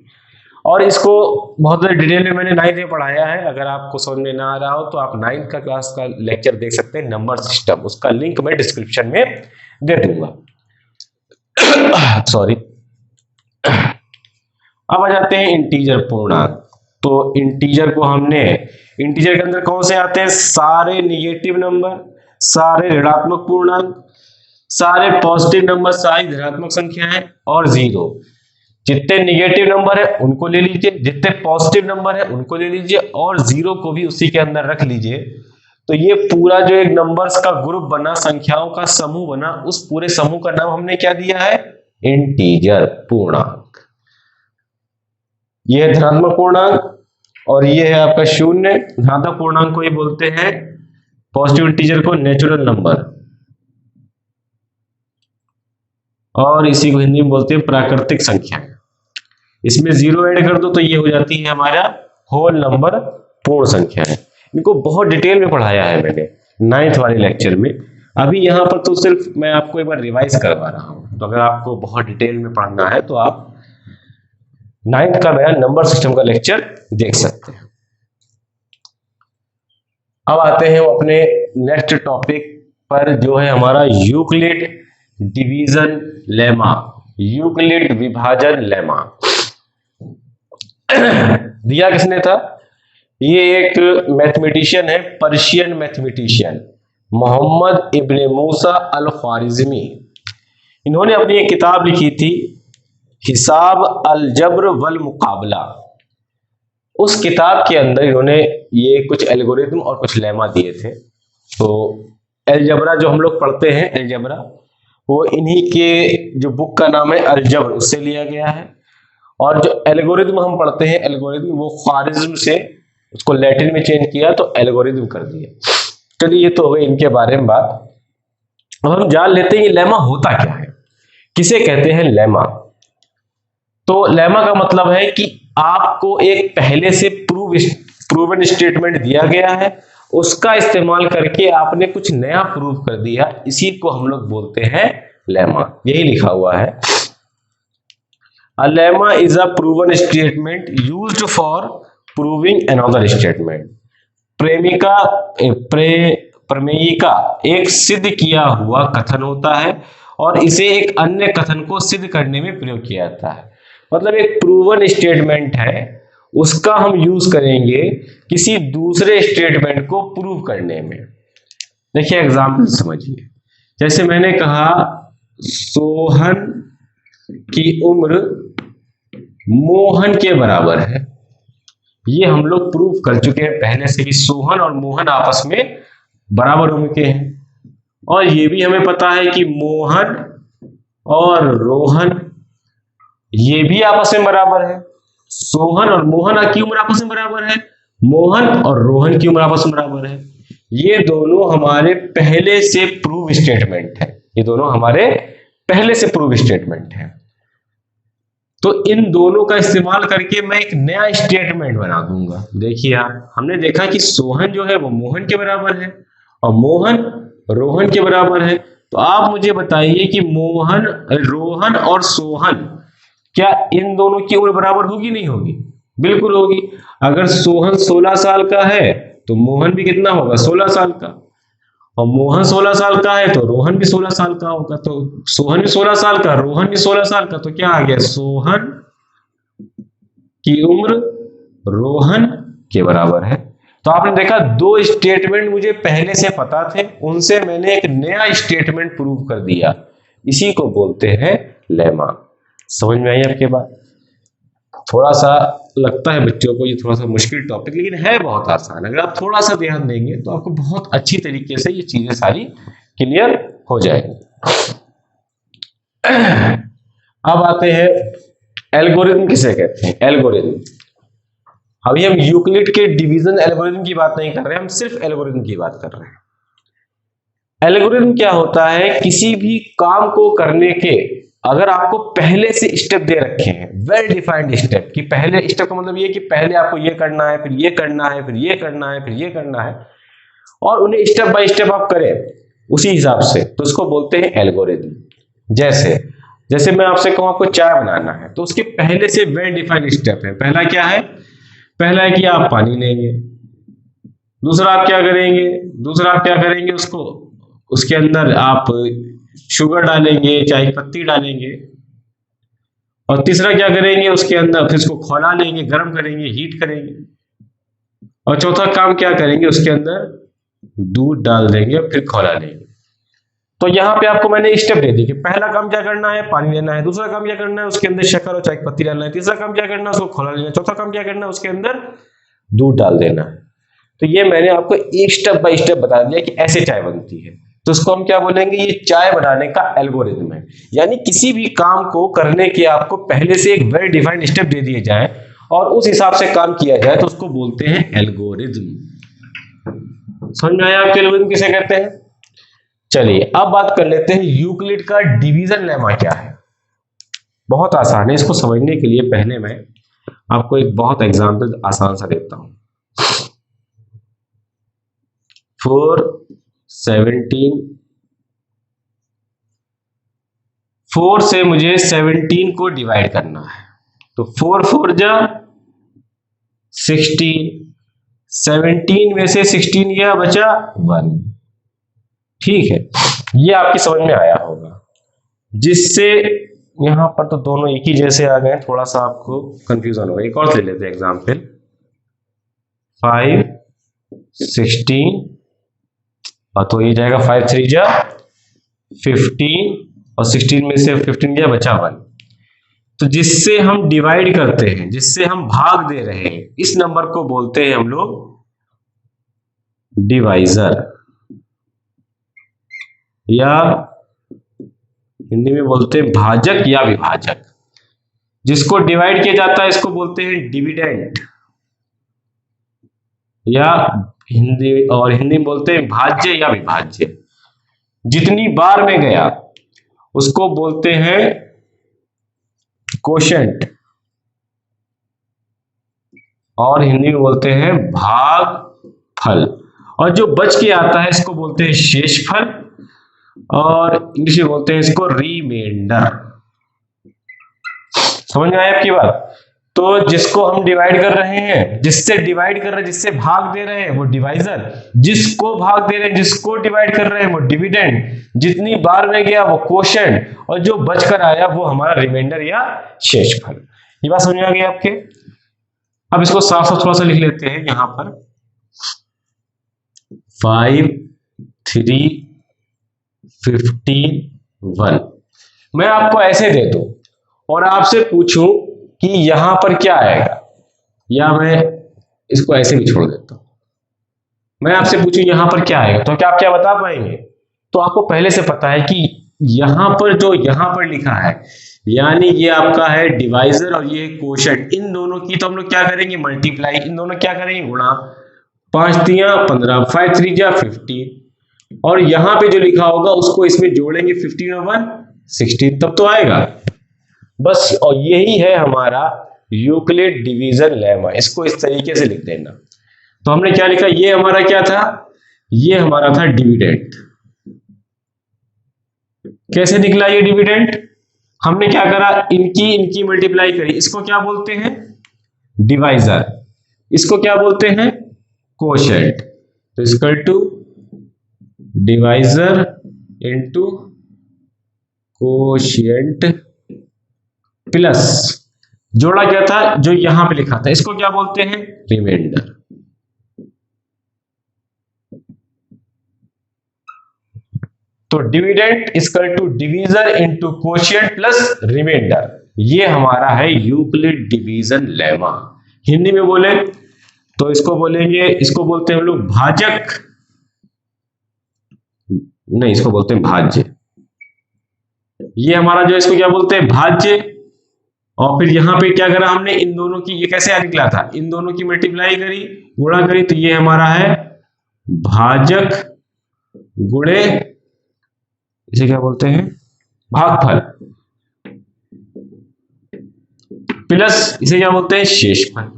और इसको बहुत ज्यादा डिटेल में मैंने 9th में पढ़ाया है। अगर आपको समझ में ना आ रहा हो तो आप 9th का क्लास का लेक्चर देख सकते हैं, नंबर सिस्टम, उसका लिंक मैं डिस्क्रिप्शन में दे दूंगा। सॉरी। अब आ जाते हैं इंटीजर पूर्णांक। तो इंटीजर को हमने, इंटीजर के अंदर कौन से आते हैं? सारे निगेटिव नंबर, सारे ऋणात्मक पूर्णांक, सारे पॉजिटिव नंबर, सारी धनात्मक संख्याएं और जीरो। जितने निगेटिव नंबर है उनको ले लीजिए, जितने पॉजिटिव नंबर है उनको ले लीजिए और जीरो को भी उसी के अंदर रख लीजिए। तो ये पूरा जो एक नंबर्स का ग्रुप बना, संख्याओं का समूह बना, उस पूरे समूह का नाम हमने क्या दिया है? इंटीजर, पूर्णांक। ये है धनात्मक पूर्णांक और ये है आपका शून्य। धनात्मक पूर्णांक को ये बोलते हैं, पॉजिटिव इंटीजर को नेचुरल नंबर, और इसी को हिंदी में बोलते हैं प्राकृतिक संख्या। इसमें जीरो ऐड कर दो तो ये हो जाती है हमारा होल नंबर, पूर्ण संख्या है। इनको बहुत डिटेल में पढ़ाया है मैंने 9th वाले लेक्चर में। अभी यहाँ पर तो सिर्फ मैं आपको एक बार रिवाइज करवा रहा हूँ, तो अगर आपको बहुत डिटेल में पढ़ना है तो आप 9th का मेरा नंबर सिस्टम का लेक्चर देख सकते हैं। अब आते हैं अपने नेक्स्ट टॉपिक पर, जो है हमारा यूक्लिड डिवीजन लेमा, यूक्लिड विभाजन लेमा। दिया किसने था? ये एक मैथमेटिशियन है, पर्शियन मैथमेटिशियन, मोहम्मद इब्ने मूसा अल ख्वारिज़मी। इन्होंने अपनी एक किताब लिखी थी, हिसाब अल जब्र वल मुकाबला। उस किताब के अंदर इन्होंने ये कुछ एल्गोरिथम और कुछ लेमा दिए थे। तो अलजबरा जो हम लोग पढ़ते हैं, अलजबरा, वो इन्हीं के जो बुक का नाम है अलजब्र, उससे लिया गया है। और जो एल्गोरिथम हम पढ़ते हैं, एल्गोरिथम, वो ख्वारिज़्म से उसको लैटिन में चेंज किया तो एल्गोरिथम कर दिया। चलिए, ये तो हो गई इनके बारे में बात। अब हम जान लेते हैं ये लेमा होता क्या है, किसे कहते हैं लेमा। तो लेमा का मतलब है कि आपको एक पहले से प्रूवन स्टेटमेंट दिया गया है, उसका इस्तेमाल करके आपने कुछ नया प्रूव कर दिया, इसी को हम लोग बोलते हैं लेमा। यही लिखा हुआ है, a lemma is a proven statement used for proving another statement. प्रमेयिका एक सिद्ध किया हुआ कथन होता है और इसे एक अन्य कथन को सिद्ध करने में प्रयोग किया जाता है। मतलब एक प्रूवन स्टेटमेंट है, उसका हम यूज करेंगे किसी दूसरे स्टेटमेंट को प्रूव करने में। देखिए एग्जाम्पल समझिए, जैसे मैंने कहा सोहन की उम्र मोहन के बराबर है। ये हम लोग प्रूव कर चुके हैं पहले से कि सोहन और मोहन आपस में बराबर उम्र के हैं। और ये भी हमें पता है कि मोहन और रोहन ये भी आपस में बराबर है। सोहन और मोहन की उम्र आपस में बराबर है, मोहन और रोहन की उम्र आपस में बराबर है। ये दोनों हमारे पहले से प्रूव स्टेटमेंट है, ये दोनों हमारे पहले से प्रूव स्टेटमेंट है। तो इन दोनों का इस्तेमाल करके मैं एक नया स्टेटमेंट बना दूंगा। देखिए आप, हमने देखा कि सोहन जो है वो मोहन के बराबर है और मोहन रोहन के बराबर है। तो आप मुझे बताइए कि मोहन, रोहन और सोहन, क्या इन दोनों की उम्र बराबर होगी? नहीं होगी? बिल्कुल होगी। अगर सोहन 16 साल का है तो मोहन भी कितना होगा? 16 साल का। और मोहन 16 साल का है तो रोहन भी 16 साल का होगा। तो सोहन भी 16 साल का, रोहन भी 16 साल का, तो क्या आ गया? सोहन की उम्र रोहन के बराबर है। तो आपने देखा दो स्टेटमेंट मुझे पहले से पता थे, उनसे मैंने एक नया स्टेटमेंट प्रूव कर दिया, इसी को बोलते हैं लेमा। समझ में आई आपके बात? थोड़ा सा लगता है बच्चों को ये थोड़ा सा मुश्किल टॉपिक, लेकिन है बहुत आसान। अगर आप थोड़ा सा ध्यान देंगे तो आपको बहुत अच्छी तरीके से ये चीजें सारी क्लियर हो जाएंगी। अब आते हैं एल्गोरिथम किसे कहते हैं? एल्गोरिथम। अभी हम यूक्लिड के डिवीजन एल्गोरिथम की बात नहीं कर रहे हैं, हम सिर्फ एल्गोरिथम की बात कर रहे हैं। एल्गोरिथम क्या होता है? किसी भी काम को करने के अगर आपको पहले से स्टेप दे रखे हैं, वेल डिफाइंड स्टेप, कि पहले स्टेप का मतलब ये कि पहले आपको ये करना है, फिर ये करना है, फिर ये करना है, फिर ये करना है, और उन्हें स्टेप बाय स्टेप आप करें उसी हिसाब से, तो उसको बोलते हैं एल्गोरिथम। जैसे मैं आपसे कहूं आपको चाय बनाना है, तो उसके पहले से वेल डिफाइंड स्टेप है। पहला क्या है? पहला है कि आप पानी लेंगे। दूसरा आप क्या करेंगे? उसके अंदर आप शुगर डालेंगे, चाय की पत्ती डालेंगे। और तीसरा क्या करेंगे? उसके अंदर फिर इसको खौला लेंगे, गर्म करेंगे, हीट करेंगे। और चौथा काम क्या करेंगे? उसके अंदर दूध डाल देंगे और फिर खौला लेंगे। तो यहाँ पे आपको मैंने स्टेप दे दी कि पहला काम क्या करना है, पानी लेना है, दूसरा काम क्या करना है, उसके अंदर शक्कर और चाय की पत्ती डालना है, तीसरा काम क्या करना है, उसको खौला लेना है, चौथा काम क्या करना है, उसके अंदर दूध डाल देना है। तो ये मैंने आपको एक स्टेप बाय स्टेप बता दिया कि ऐसे चाय बनती है। तो इसको हम क्या बोलेंगे, ये चाय बनाने का एल्गोरिथम है। यानी किसी भी काम को करने के आपको पहले से एक वेल डिफाइंड स्टेप दे दिए जाए और उस हिसाब से काम किया जाए तो उसको बोलते हैं एल्गोरिथम। समझ में आया आपके एल्गोरिथम किसे कहते हैं? चलिए अब बात कर लेते हैं यूक्लिड का डिवीजन लेमा क्या है। बहुत आसान है, इसको समझने के लिए पहले मैं आपको एक बहुत एग्जांपल आसान सा देता हूं। 4 से मुझे 17 को डिवाइड करना है। तो 4 4 जा 16, 17 में से 16 गया, बचा 1। ठीक है, ये आपकी समझ में आया होगा। जिससे यहां पर तो दोनों एक ही जैसे आ गए, थोड़ा सा आपको कंफ्यूजन होगा। एक और ले लेते हैं एग्जांपल, 5 16 और तो ये जाएगा 5 3 जा 15 और 16 में से 15 गया, बचा 1। तो जिससे हम डिवाइड करते हैं, जिससे हम भाग दे रहे हैं, इस नंबर को बोलते हैं हम लोग डिवाइजर, या हिंदी में बोलते हैं भाजक या विभाजक। जिसको डिवाइड किया जाता है इसको बोलते हैं डिविडेंड, या हिंदी में बोलते हैं भाज्य या विभाज्य। जितनी बार में गया उसको बोलते हैं कोशेंट, और हिंदी में बोलते हैं भागफल। और जो बच के आता है इसको बोलते हैं शेषफल, और इंग्लिश में बोलते हैं इसको रिमेंडर। समझ में आया आपकी बात? तो जिसको हम डिवाइड कर रहे हैं, जिससे डिवाइड कर रहे हैं, जिससे भाग दे रहे हैं वो डिवाइजर, जिसको भाग दे रहे हैं, जिसको डिवाइड कर रहे हैं वो डिविडेंड, जितनी बार में गया वो कोशेंट, और जो बचकर आया वो हमारा रिमाइंडर या शेषफल। ये बात समझ में आ गई आपके? अब इसको साफ साफ थोड़ा सा लिख लेते हैं यहां पर, 5 3 15 1। मैं आपको ऐसे दे दूं और आपसे पूछूं कि यहां पर क्या आएगा, या मैं इसको ऐसे भी छोड़ देता हूं, मैं आपसे पूछूं यहां पर क्या आएगा, तो क्या आप क्या बता पाएंगे? तो आपको पहले से पता है कि यहां पर जो यहां पर लिखा है, यानी ये आपका है डिवाइजर और ये कोशेंट, इन दोनों की तो हम लोग क्या करेंगे, मल्टीप्लाई, इन दोनों क्या करेंगे, गुणा। 5 तिया 15, 5 3 जा 15, और यहां पे जो लिखा होगा उसको इसमें जोड़ेंगे, 15 और 1 16, तब तो आएगा बस। और यही है हमारा यूक्लिड डिवीजन लेमा। इसको इस तरीके से लिख देना। तो हमने क्या लिखा, ये हमारा क्या था, ये हमारा था डिविडेंड। कैसे निकला ये डिविडेंड? हमने क्या करा, इनकी मल्टीप्लाई करी, इसको क्या बोलते हैं, डिवाइजर, इसको क्या बोलते हैं, कोशेंट। तो equal to divisor into quotient plus जोड़ा क्या था, जो यहां पे लिखा था, इसको क्या बोलते हैं, रिमाइंडर। तो dividend equal to divisor into quotient plus remainder, ये हमारा है यूक्लिड डिवीजन लेमा। हिंदी में बोले तो इसको बोलेंगे, इसको बोलते हैं हम लोग भाजक, नहीं इसको बोलते हैं भाज्य। ये हमारा जो, इसको क्या बोलते हैं, भाज्य। और फिर यहां पे क्या करा हमने, इन दोनों की, ये कैसे निकला था, इन दोनों की मल्टीप्लाई करी, गुणा करी, तो ये हमारा है भाजक गुणे, इसे क्या बोलते हैं, भागफल, प्लस इसे क्या बोलते हैं, शेषफल।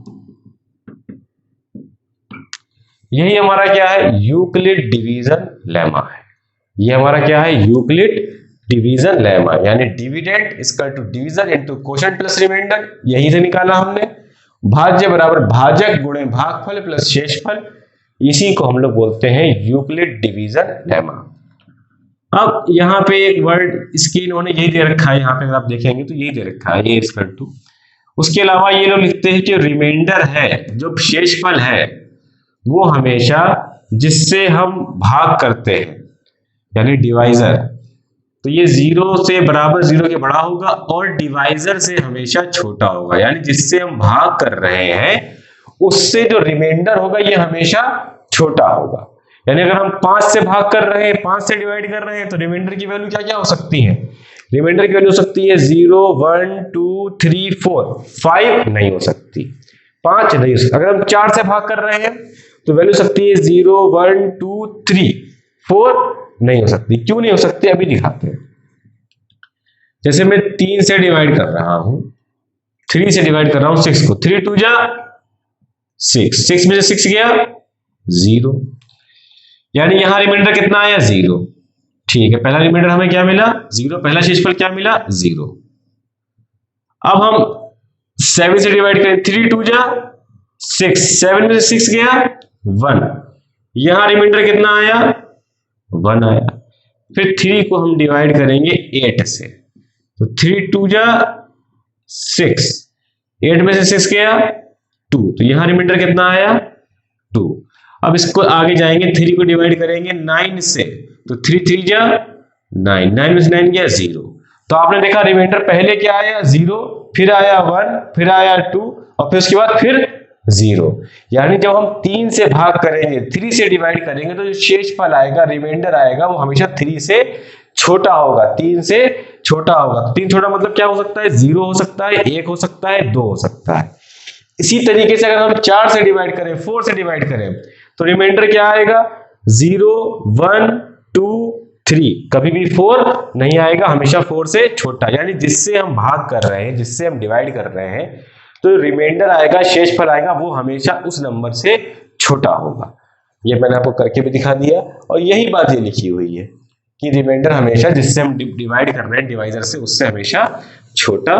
यही हमारा क्या है, यूक्लिड डिवीजन लेमा है। ये हमारा क्या है, यूक्लिड डिवीजन लेमा, यानी dividend equal to divisor into quotient plus remainder, यही से निकाला हमने। भाज्य बराबर भाजक गुणे भागफल प्लस शेषफल, इसी को हम लोग बोलते हैं यूक्लिड डिवीजन लेमा। अब यहाँ पे एक वर्ड इसकी इन्होंने यही दे रखा है, यहाँ पे अगर आप देखेंगे तो यही दे रखा है, ये इक्वल टू। उसके अलावा ये लोग लिखते हैं कि रिमाइंडर है, जो शेषफल है, वो हमेशा जिससे हम भाग करते हैं, यानी डिवाइजर, तो ये 0 से बराबर 0 के बड़ा होगा और डिवाइजर से हमेशा छोटा होगा, यानी जिससे हम भाग कर रहे हैं उससे जो रिमाइंडर होगा ये हमेशा छोटा होगा। यानी अगर हम 5 से भाग कर रहे हैं, 5 से डिवाइड कर रहे हैं, तो रिमाइंडर की वैल्यू क्या क्या हो सकती है? रिमाइंडर की वैल्यू हो सकती है 0, 1, 2, 3, 4, 5 नहीं हो सकती, 5 नहीं हो सकती। अगर हम 4 से भाग कर रहे हैं तो वैल्यू सकती है 0, 1, 2, 3, 4 नहीं हो सकती। क्यों नहीं हो सकती अभी दिखाते हैं। जैसे मैं 3 से डिवाइड कर रहा हूं, 3 से डिवाइड कर रहा हूं 6 को, 3 2 जा 6, 6 में से 6 गया 0, यानी यहां रिमाइंडर कितना आया 0। ठीक है, पहला रिमाइंडर हमें क्या मिला 0, पहला शेषफल क्या मिला 0। अब हम 7 से डिवाइड करें, 3 2 जा 6, 7 में से 6 गया 1, यहां रिमाइंडर कितना आया 1 आया। फिर 3 को हम डिवाइड करेंगे 8 से, तो 3 2 जा 6, 8 में से 6 गया 2, तो यहां रिमाइंडर कितना आया 2। अब इसको आगे जाएंगे, 3 को डिवाइड करेंगे 9 से, तो 3 3 जा 9, 9 में से 9 गया 0। तो आपने देखा रिमाइंडर पहले क्या आया 0, फिर आया 1, फिर आया 2 और फिर उसके बाद फिर 0। यानी जब हम 3 से भाग करेंगे, 3 से डिवाइड करेंगे, तो जो शेषफल आएगा, रिमाइंडर आएगा, वो हमेशा 3 से छोटा होगा, 3 से छोटा होगा। 3 छोटा मतलब क्या हो सकता है 0 हो सकता है, 1 हो सकता है, 2 हो सकता है। इसी तरीके से अगर हम 4 से डिवाइड करें, 4 से डिवाइड करें, तो रिमाइंडर क्या आएगा 0, 1, 2, 3, कभी भी 4 नहीं आएगा, हमेशा 4 से छोटा। यानी जिससे हम भाग कर रहे हैं, जिससे हम डिवाइड कर रहे हैं, तो रिमाइंडर आएगा, शेषफल आएगा, वो हमेशा उस नंबर से छोटा होगा। ये मैंने आपको करके भी दिखा दिया और यही बात ये लिखी हुई है कि रिमाइंडर हमेशा जिससे हम डिवाइड कर रहे हैं डिवाइजर से, उससे हमेशा छोटा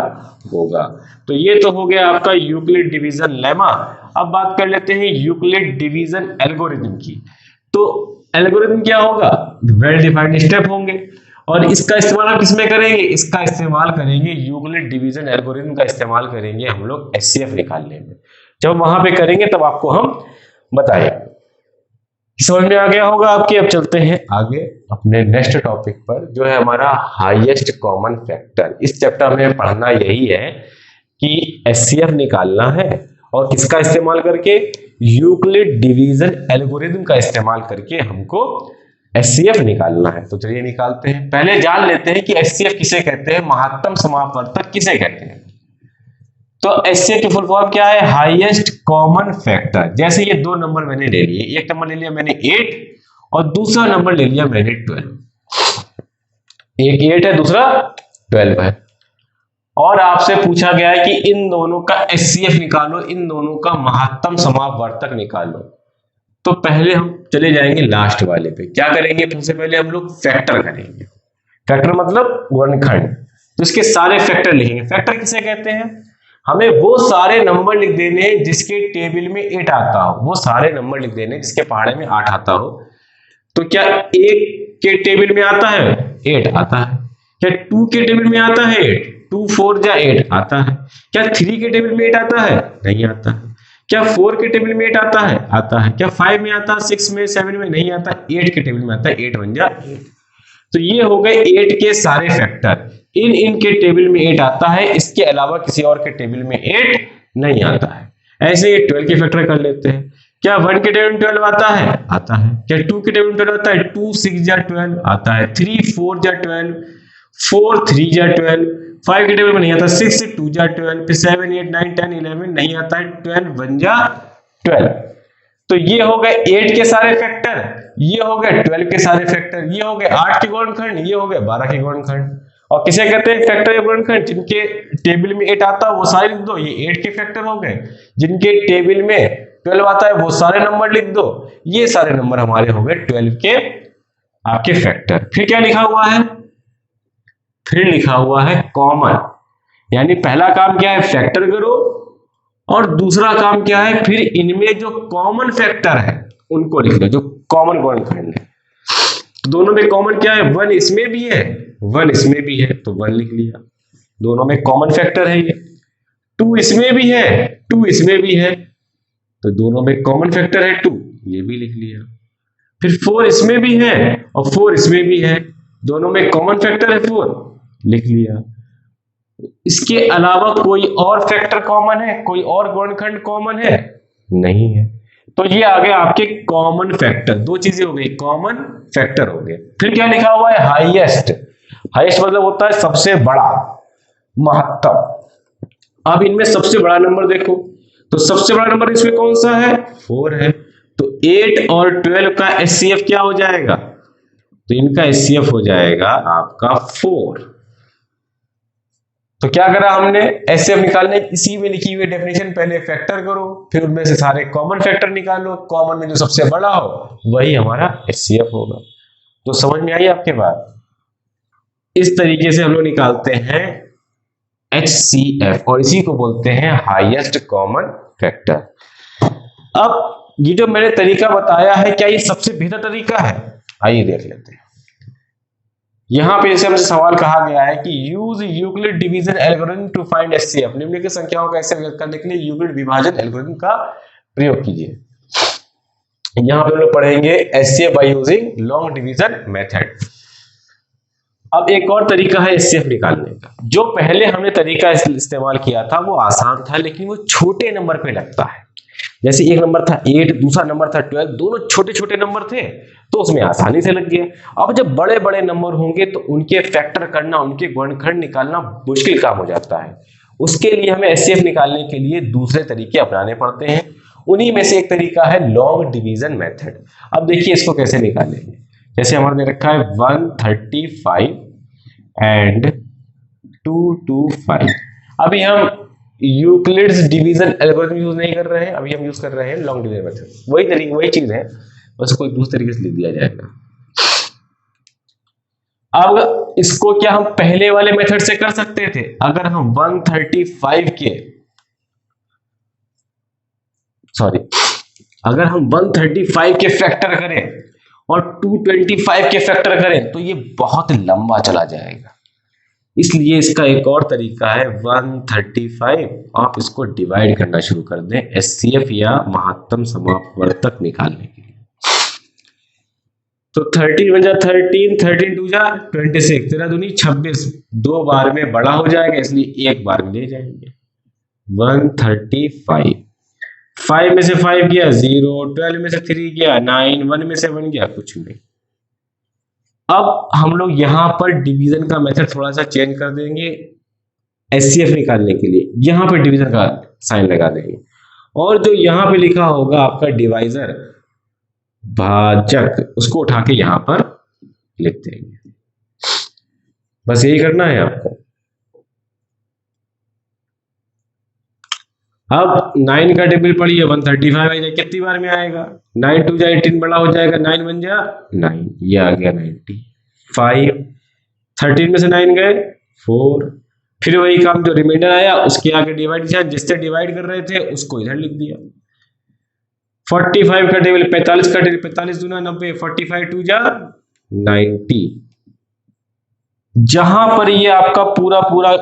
होगा। तो ये तो हो गया आपका यूक्लिड डिवीजन लेमा। अब बात कर लेते हैं यूक्लिड डिवीजन एल्गोरिथम की। तो एल्गोरिथम क्या होगा, वेल डिफाइंड स्टेप होंगे और इसका इस्तेमाल हम किसमें करेंगे, इसका इस्तेमाल करेंगे यूक्लिड डिवीजन एल्गोरिथम का इस्तेमाल करेंगे हम लोग एचसीएफ निकालने में। जब वहां पे करेंगे तब आपको हम बताएंगे। समझ में आ गया होगा आपके। अब चलते हैं आगे अपने नेक्स्ट टॉपिक पर, जो है हमारा हाईएस्ट कॉमन फैक्टर। इस चैप्टर में पढ़ना यही है कि एचसीएफ निकालना है और किसका इस्तेमाल करके, यूक्लिड डिवीजन एल्गोरिथम का इस्तेमाल करके हमको एचसीएफ निकालना है। तो चलिए निकालते हैं। पहले जान लेते हैं कि एचसीएफ किसे कहते हैं, महत्तम समापवर्तक किसे कहते हैं। तो एचसीएफ की फुल फॉर्म क्या है, हाईएस्ट कॉमन फैक्टर। जैसे ये 2 नंबर मैंने ले लिए, एक नंबर ले लिया मैंने 8 और दूसरा नंबर ले लिया मैंने 12। एक 8 है, दूसरा 12 है और आपसे पूछा गया है कि इन दोनों का एचसीएफ निकालो, इन दोनों का महत्तम समापवर्तक निकालो। तो पहले हम चले जाएंगे लास्ट वाले पे। क्या करेंगे, सबसे पहले हम लोग फैक्टर करेंगे। फैक्टर मतलब गुणनखंड। तो इसके सारे फैक्टर लिखेंगे। फैक्टर किसे कहते हैं, हमें वो सारे नंबर लिख देने हैं जिसके टेबल में 8 आता हो, वो सारे नंबर लिख देने जिसके पहाड़े में 8 आता हो। तो क्या 1 के टेबल में आता है 8 आता है, क्या 2 के टेबल में आता है 8, 2 4 जा 8 आता है, क्या 3 के टेबल में 8 आता है, नहीं आता है, क्या 4 के टेबल में 8 आता है, आता है, क्या 5 में आता है, 6 में, 7 में नहीं आता, 8 के टेबल में आता है, 8 1 जा 8। तो ये हो गए 8 के सारे फैक्टर। इन के टेबल में 8 आता है, इसके अलावा किसी और के टेबल में 8 नहीं आता है। ऐसे ये 12 के फैक्टर कर लेते हैं। क्या 1 के टेबल में 12 आता है, आता है, क्या 2 के टेबल में 12 आता है, 2 6 जा 12 आता है, 3 4 जा 12, 4 3 जा 12, 5 के टेबल में नहीं आता, 6 2 जा 12, फिर 7 8 9 10 11 नहीं आता है, 12 1 जा 12। तो ये हो गए 8 के सारे फैक्टर, ये हो गए 12 के सारे फैक्टर, ये हो गए 8 के गुणनखंड, ये हो गए 12 के गुणनखंड। और किसे कहते हैं फैक्टर या गुणनखंड, जिनके टेबल में 8 आता है वो सारे लिख दो, ये 8 के फैक्टर हो गए। जिनके टेबल में 12 आता है वो सारे नंबर लिख दो, ये सारे नंबर हमारे हो गए 12 के आपके फैक्टर। फिर क्या लिखा हुआ है, फिर लिखा हुआ है कॉमन। यानी पहला काम क्या है, फैक्टर करो, और दूसरा काम क्या है, फिर इनमें जो कॉमन फैक्टर है उनको लिख लो, जो कॉमन गुणनखंड है। तो दोनों में कॉमन क्या है, 1 इसमें भी है 1 इसमें भी है, तो 1 लिख लिया, दोनों में कॉमन फैक्टर है ये। 2 इसमें भी है 2 इसमें भी है, तो दोनों में कॉमन फैक्टर है 2, ये भी लिख लिया। फिर 4 इसमें भी है और 4 इसमें भी है, दोनों में कॉमन फैक्टर है 4, लिख लिया। इसके अलावा कोई और फैक्टर कॉमन है, कोई और गुणनखंड कॉमन है? नहीं है। तो ये आ गया आपके कॉमन फैक्टर, दो चीजें हो गई, कॉमन फैक्टर हो गए। फिर क्या लिखा हुआ है? हाईएस्ट। हाईएस्ट मतलब होता है सबसे बड़ा, महत्तम। अब इनमें सबसे बड़ा नंबर देखो, तो सबसे बड़ा नंबर इसमें कौन सा है? 4 है। तो 8 और 12 का एचसीएफ क्या हो जाएगा? तो इनका एचसीएफ हो जाएगा आपका 4। तो क्या करा हमने? एचसीएफ निकालने इसी में लिखी हुई डेफिनेशन, पहले फैक्टर करो, फिर उनमें से सारे कॉमन फैक्टर निकालो, कॉमन में जो सबसे बड़ा हो वही हमारा एचसीएफ होगा। तो समझ में आई आपके बात? इस तरीके से हम लोग निकालते हैं HCF और इसी को बोलते हैं हाईएस्ट कॉमन फैक्टर। अब ये जो मैंने तरीका बताया है, क्या ये सबसे बेहतर तरीका है? आइए देख लेते हैं। यहां पे जैसे हमसे सवाल कहा गया है कि use Euclid division algorithm to find HCF, निम्नलिखित संख्याओं का HCF करने के लिए यूक्लिड विभाजन एल्गोरिथम का प्रयोग कीजिए। यहां पे हम लोग पढ़ेंगे HCF by using long division method. अब एक और तरीका है HCF निकालने का। जो पहले हमने तरीका इस्तेमाल किया था वो आसान था, लेकिन वो छोटे नंबर पे लगता है। जैसे एक नंबर था 8, दूसरा नंबर था 12, दोनों छोटे छोटे नंबर थे तो उसमें आसानी से लग गया। अब जब बड़े बड़े नंबर होंगे तो उनके फैक्टर करना, उनके गुणनखंड निकालना मुश्किल काम हो जाता है। उसके लिए हमें HCF निकालने के लिए दूसरे तरीके अपनाने पड़ते हैं। उन्हीं में से एक तरीका है लॉन्ग डिवीजन मेथड। अब देखिए इसको कैसे निकालेंगे। जैसे हमारे ने रखा है 135 एंड 225। अभी हम यूक्लिड्स डिवीजन एल्गोरिथम यूज नहीं कर रहे हैं, अभी हम यूज कर रहे हैं लॉन्ग डिवीजन मेथड। वही तरीका, वही चीज है, बस कोई दूसरे तरीके से लिख दिया जाएगा। अब इसको क्या हम पहले वाले मेथड से कर सकते थे? अगर हम 135 के अगर हम 135 के फैक्टर करें और 225 के फैक्टर करें तो ये बहुत लंबा चला जाएगा। इसलिए इसका एक और तरीका है 135, आप इसको डिवाइड करना शुरू कर दें HCF या महत्तम समापवर्तक निकालने के लिए। तो 13 बन जा 13, 13 2 जा 26, 13 दूनी 26, दो बार में बड़ा हो जाएगा इसलिए एक बार में ले जाएंगे। 135, 5 में से 5 गया 0, 12 में से 3 गया 9, 1 में से 1 गया कुछ नहीं। अब हम लोग यहां पर डिवीजन का मेथड थोड़ा सा चेंज कर देंगे HCF निकालने के लिए। यहां पर डिवीजन का साइन लगा देंगे और जो यहां पे लिखा होगा आपका डिवाइजर, भाजक, उसको उठा के यहां पर लिख देंगे। बस यही करना है आपको। अब 9 का टेबल पढ़िए, 135 आ जाए, कितनी बार में आएगा? 9 2 जा 18, बड़ा हो जाएगा, 9 बन जा 9, ये आ गया 95। 13 में से 9 गए 4, फिर वही काम, जो रिमाइंडर आया उसके आगे डिवाइड किया, जिससे डिवाइड कर रहे थे उसको इधर लिख दिया। 45 का टेबल, 45 का टेबल, 45 दूना 90, 45 2 जा 90। जहां पर ये आपका पूरा पूरा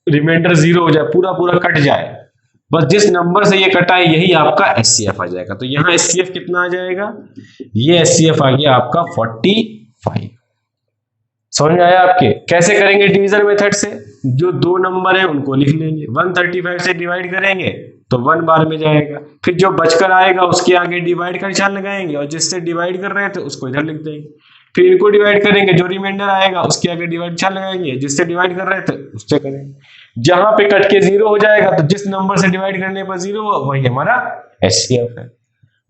रिमाइंडर 0 हो जाए, पूरा पूरा कट जाए, बस जिस नंबर से ये कटा है यही आपका HCF आ जाएगा। तो यहां HCF कितना आ जाएगा? ये HCF आ गया आपका 45। समझ में आया आपके? कैसे करेंगे डिवीजन मेथड से? जो दो नंबर है उनको लिख लेंगे, 135 से डिवाइड करेंगे तो 1 बार में जाएगा, फिर जो बचकर आएगा उसके आगे डिवाइड का निशान लगाएंगे और जिससे डिवाइड कर रहे थे उसको इधर लिख देंगे, फिर इनको डिवाइड करेंगे, जो रिमाइंडर आएगा उसके आगे डिवाइड निशान लगाएंगे, जिससे डिवाइड कर रहे थे उससे करेंगे। जहां पे कट के 0 हो जाएगा तो जिस नंबर से डिवाइड करने पर 0 हो वही हमारा HCF है।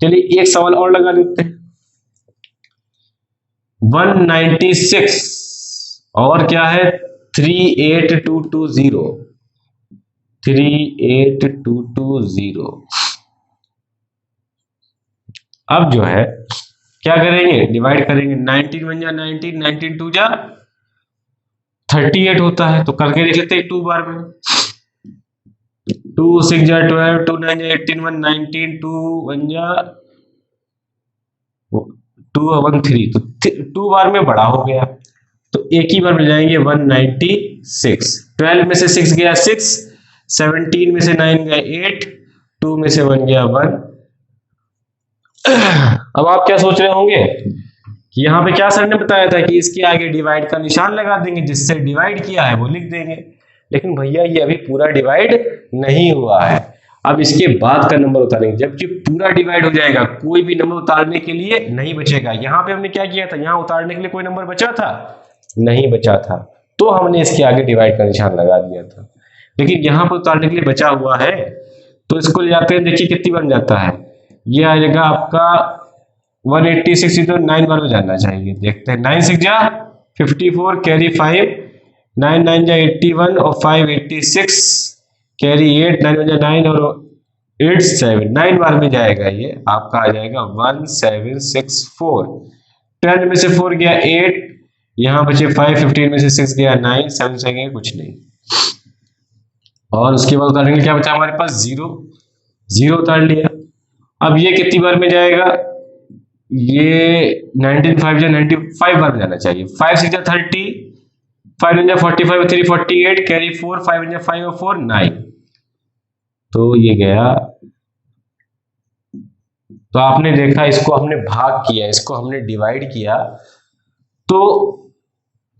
चलिए एक सवाल और लगा लेते हैं। 196 और क्या है? 38220, 38220। अब जो है क्या करेंगे? डिवाइड करेंगे, 19 बन जा 19, 19 2 जा 38 होता है, तो करके देख लेते हैं 2 बार में। 2 6 जा 12, 2 9 जा 18, 1 19, 2 1 जा 2 1 3, तो 2 बार में बड़ा हो गया, तो एक ही बार मिल जाएंगे 196। 12 में से 6 गया 6, 17 में से 9 गया 8, 2 में से 1 गया 1। अब आप क्या सोच रहे होंगे यहाँ पे क्या सर ने बताया था कि इसके आगे डिवाइड का निशान लगा देंगे, जिससे डिवाइड किया है वो लिख देंगे। लेकिन भैया ये अभी पूरा डिवाइड नहीं हुआ है, अब इसके बाद का नंबर उतारेंगे। जब ये पूरा डिवाइड हो जाएगा कोई भी नंबर उतारने के लिए नहीं बचेगा। यहाँ पे हमने क्या किया था, यहाँ उतारने के लिए कोई नंबर बचा था, नहीं बचा था, तो हमने इसके आगे डिवाइड का निशान लगा दिया था। लेकिन यहाँ पर उतारने के लिए बचा हुआ है, तो इसको ले जाते हैं, देखिए कितनी बन जाता है, ये आ जाएगा आपका 186, तो 9 बार में जाना चाहिए। देखते हैं, 9 6 जा 54, कैरी 5, 9 9 जा 81 और 5 86, कैरी 8, 9 1 जा 9 और 8 7, 9 बार में जाएगा, ये आपका आ जाएगा 1764। 10 में से 4 गया 8, यहाँ बचे 5, 15 में से 6 गया 9, 7 से गया कुछ नहीं, और उसके बाद उतारेंगे, क्या बचा हमारे पास, 0, 0 उतार लिया। अब ये कितनी बार में जाएगा, ये 19 5 जा 95 बार में जाना चाहिए। 5 6 जा 30, 5 9 जा 45 और 3 48, कैरी 4, 5 9 जा 5 और 4 9, तो ये गया। तो आपने देखा, इसको हमने भाग किया, इसको हमने डिवाइड किया, तो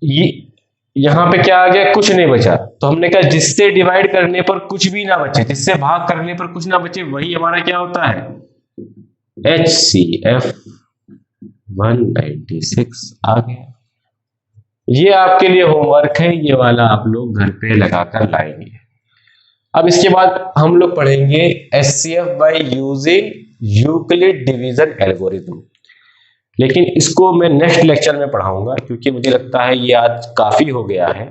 ये यहाँ पे क्या आ गया, कुछ नहीं बचा। तो हमने कहा जिससे डिवाइड करने पर कुछ भी ना बचे, जिससे भाग करने पर कुछ ना बचे, वही हमारा क्या होता है, HCF 196 आ गया। ये आपके लिए होमवर्क है, ये वाला आप लोग घर पे लगाकर लाएंगे। अब इसके बाद हम लोग पढ़ेंगे HCF by using Euclid division algorithm, लेकिन इसको मैं नेक्स्ट लेक्चर में पढ़ाऊंगा, क्योंकि मुझे लगता है ये आज काफी हो गया है।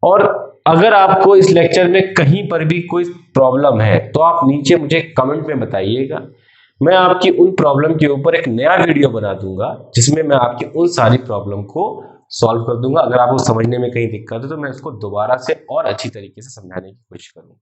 और अगर आपको इस लेक्चर में कहीं पर भी कोई प्रॉब्लम है तो आप नीचे मुझे कमेंट में बताइएगा, मैं आपकी उन प्रॉब्लम के ऊपर एक नया वीडियो बना दूंगा, जिसमें मैं आपकी उन सारी प्रॉब्लम को सॉल्व कर दूंगा। अगर आपको समझने में कहीं दिक्कत है तो मैं इसको दोबारा से और अच्छी तरीके से समझाने की कोशिश करूंगा।